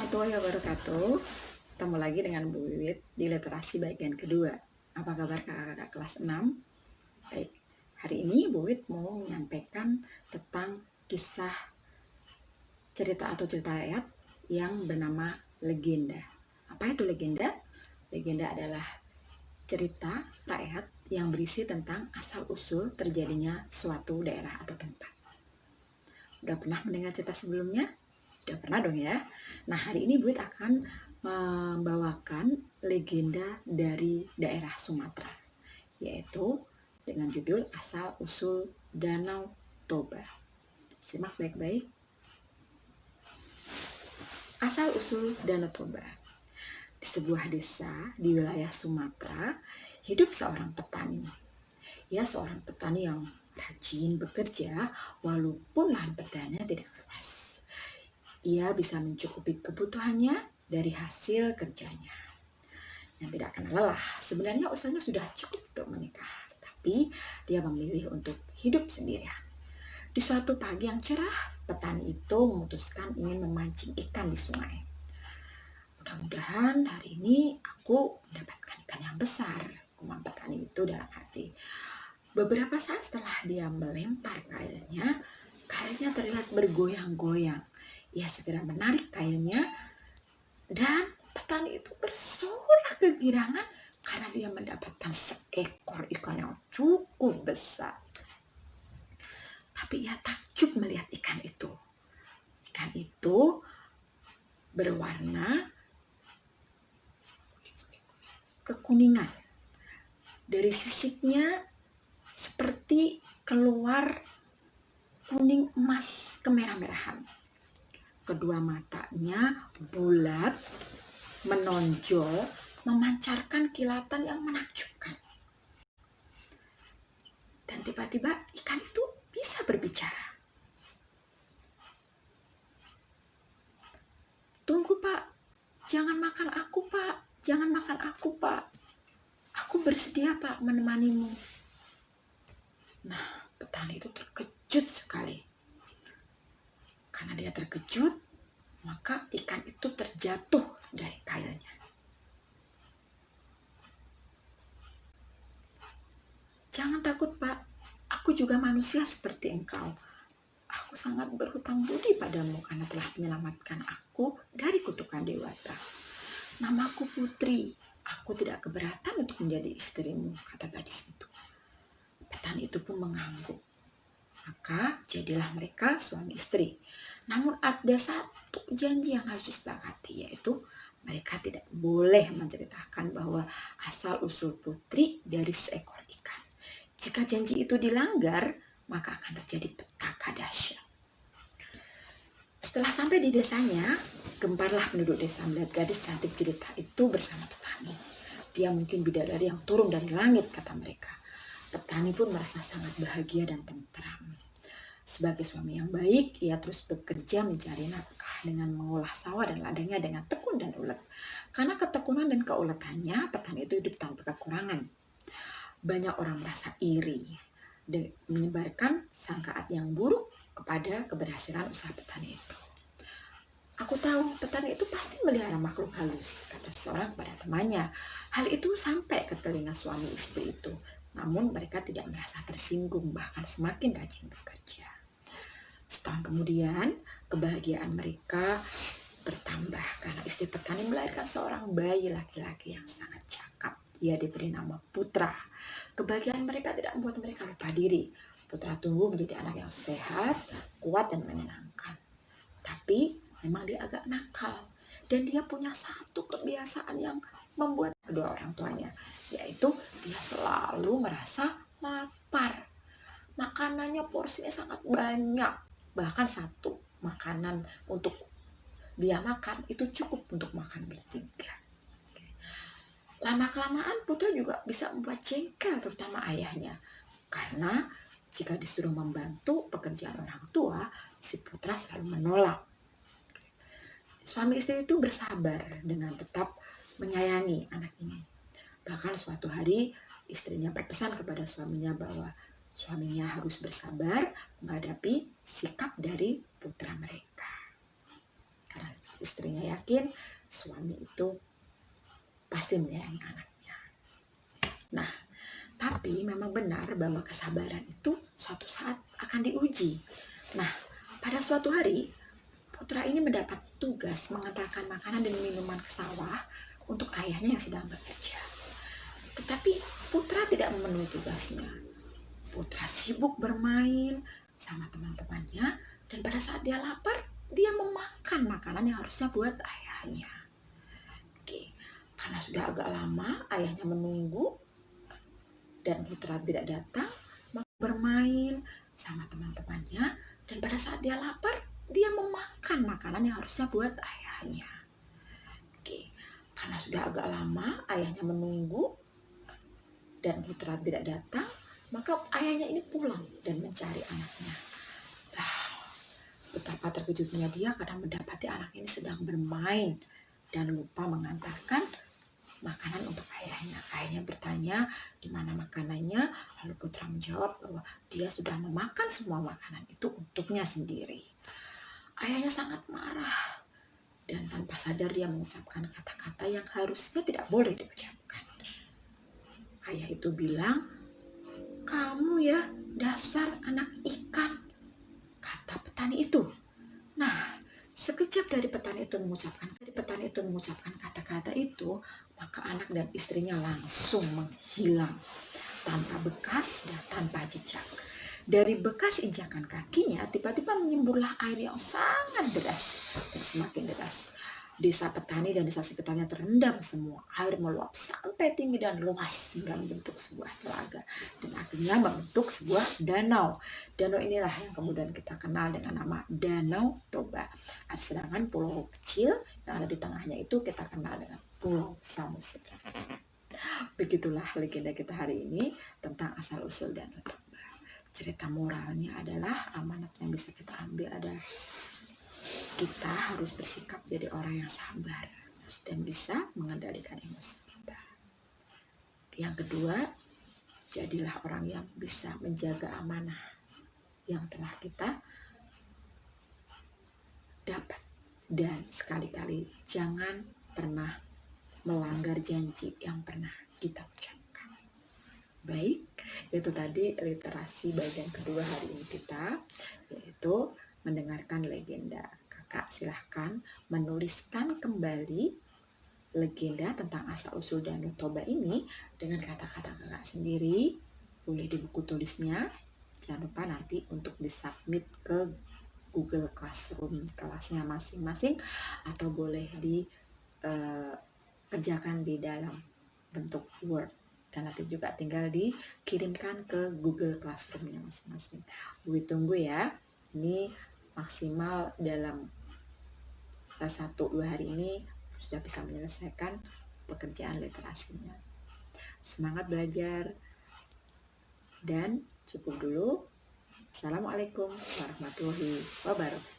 warahmatullahi wabarakatuh. Ketemu lagi dengan Bu Wiwit di literasi bagian kedua. Apa kabar kakak-kakak kelas 6? Baik, hari ini Bu Wiwit mau menyampaikan tentang kisah cerita atau cerita rakyat yang bernama legenda. Apa itu legenda? Legenda adalah cerita rakyat yang berisi tentang asal-usul terjadinya suatu daerah atau tempat. Udah pernah mendengar cerita sebelumnya? Udah pernah dong ya. Nah, hari ini Buit akan membawakan legenda dari daerah Sumatera, yaitu dengan judul Asal-usul Danau Toba. Simak baik-baik. Asal-usul Danau Toba. Di sebuah desa di wilayah Sumatera, hidup seorang petani. Ia seorang petani yang rajin bekerja walaupun lahan pertaniannya tidak luas. Ia bisa mencukupi kebutuhannya dari hasil kerjanya. Yang tidak kenal lelah, sebenarnya usianya sudah cukup untuk menikah, tapi dia memilih untuk hidup sendirian. Di suatu pagi yang cerah, petani itu memutuskan ingin memancing ikan di sungai. Mudah-mudahan hari ini aku mendapatkan ikan yang besar, kumam petani itu dalam hati. Beberapa saat setelah dia melempar kailnya terlihat bergoyang-goyang. Ia segera menarik kailnya dan petani itu bersorak kegirangan karena dia mendapatkan seekor ikan yang cukup besar. Tapi ia takjub melihat ikan itu. Ikan itu berwarna kekuningan. Dari sisiknya seperti keluar kuning emas kemerah-merahan. Kedua matanya bulat, menonjol, memancarkan kilatan yang menakjubkan. Dan tiba-tiba ikan itu bisa berbicara. "Tunggu Pak, jangan makan aku Pak, jangan makan aku Pak. Aku bersedia Pak menemanimu." Nah, petani itu terkejut sekali. Karena dia terkejut, maka ikan itu terjatuh dari kailnya. "Jangan takut Pak, aku juga manusia seperti engkau. Aku sangat berhutang budi padamu karena telah menyelamatkan aku dari kutukan dewata. Namaku Putri, aku tidak keberatan untuk menjadi istrimu," kata gadis itu. Petani itu pun mengangguk. Maka jadilah mereka suami istri. Namun ada satu janji yang harus disepakati, yaitu mereka tidak boleh menceritakan bahwa asal-usul putri dari seekor ikan. Jika janji itu dilanggar, maka akan terjadi petaka dahsyat. Setelah sampai di desanya, gemparlah penduduk desa melihat gadis cantik jelita itu bersama petani. "Dia mungkin bidadari yang turun dari langit," kata mereka. Petani pun merasa sangat bahagia dan tentram. Sebagai suami yang baik, ia terus bekerja mencari nafkah dengan mengolah sawah dan ladangnya dengan tekun dan ulet. Karena ketekunan dan keuletannya, petani itu hidup tanpa kekurangan. Banyak orang merasa iri dan menyebarkan sangkaan yang buruk kepada keberhasilan usaha petani itu. "Aku tahu petani itu pasti melihara makhluk halus," kata seorang kepada temannya. Hal itu sampai ke telinga suami istri itu. Namun mereka tidak merasa tersinggung, bahkan semakin rajin bekerja. Setahun kemudian, kebahagiaan mereka bertambah karena istri petani melahirkan seorang bayi laki-laki yang sangat cakap. Ia diberi nama Putra. Kebahagiaan mereka tidak membuat mereka lupa diri. Putra tumbuh menjadi anak yang sehat, kuat, dan menyenangkan. Tapi memang dia agak nakal. Dan dia punya satu kebiasaan yang membuat kedua orang tuanya, yaitu dia selalu merasa lapar. Makanannya porsinya sangat banyak. Bahkan satu makanan untuk dia makan itu cukup untuk makan bertiga. Lama-kelamaan Putra juga bisa membuat jengkel terutama ayahnya. Karena jika disuruh membantu pekerjaan orang tua, si Putra selalu menolak. Suami istri itu bersabar dengan tetap menyayangi anak ini. Bahkan suatu hari istrinya berpesan kepada suaminya bahwa suaminya harus bersabar menghadapi sikap dari putra mereka. Karena Istrinya yakin suami itu pasti menyayangi anaknya. Nah, tapi memang benar bahwa kesabaran itu suatu saat akan diuji. Nah, pada suatu hari, putra ini mendapat tugas mengantarkan makanan dan minuman ke sawah untuk ayahnya yang sedang bekerja. Tetapi putra tidak memenuhi tugasnya. Putra sibuk bermain sama teman-temannya, dan pada saat dia lapar, dia memakan makanan yang harusnya buat ayahnya. Oke, karena sudah agak lama ayahnya menunggu dan putra tidak datang, maka bermain sama teman-temannya, dan pada saat dia lapar, dia memakan makanan yang harusnya buat ayahnya. Oke, karena sudah agak lama ayahnya menunggu dan putra tidak datang, maka ayahnya ini pulang dan mencari anaknya. Betapa terkejutnya dia karena mendapati anak ini sedang bermain dan lupa mengantarkan makanan untuk ayahnya. Ayahnya bertanya di mana makanannya, lalu putra menjawab bahwa dia sudah memakan semua makanan itu untuknya sendiri. Ayahnya sangat marah dan tanpa sadar dia mengucapkan kata-kata yang harusnya tidak boleh diucapkan. Ayah itu bilang, "Kamu ya dasar anak ikan," kata petani itu. Nah, sekejap dari petani itu mengucapkan kata-kata itu, maka anak dan istrinya langsung menghilang tanpa bekas dan tanpa jejak. Dari bekas injakan kakinya, tiba-tiba menyemburlah air yang sangat deras dan semakin deras. Desa petani dan desa sekitarnya terendam semua. Air meluap sampai tinggi dan luas hingga membentuk sebuah telaga dan akhirnya membentuk sebuah danau. Danau inilah yang kemudian kita kenal dengan nama Danau Toba. Sedangkan pulau kecil yang ada di tengahnya itu kita kenal dengan Pulau Samosir. Begitulah legenda kita hari ini tentang asal-usul Danau Toba. Cerita moralnya adalah, amanat yang bisa kita ambil adalah kita harus bersikap jadi orang yang sabar dan bisa mengendalikan emosi kita. Yang kedua, jadilah orang yang bisa menjaga amanah yang telah kita dapat. Dan sekali-kali jangan pernah melanggar janji yang pernah kita ucapkan. Baik, itu tadi literasi bagian kedua hari ini kita, yaitu mendengarkan legenda. Kakak silahkan menuliskan kembali legenda tentang asal-usul Danau Toba ini dengan kata-kata kakak sendiri. Boleh di buku tulisnya. Jangan lupa nanti untuk disubmit ke Google Classroom kelasnya masing-masing, atau boleh dikerjakan di dalam bentuk Word. Dan nanti juga tinggal dikirimkan ke Google Classroom-nya masing-masing. Gue tunggu ya. Ini maksimal dalam 1-2 hari ini sudah bisa menyelesaikan pekerjaan literasinya. Semangat belajar dan cukup dulu. Assalamualaikum warahmatullahi wabarakatuh.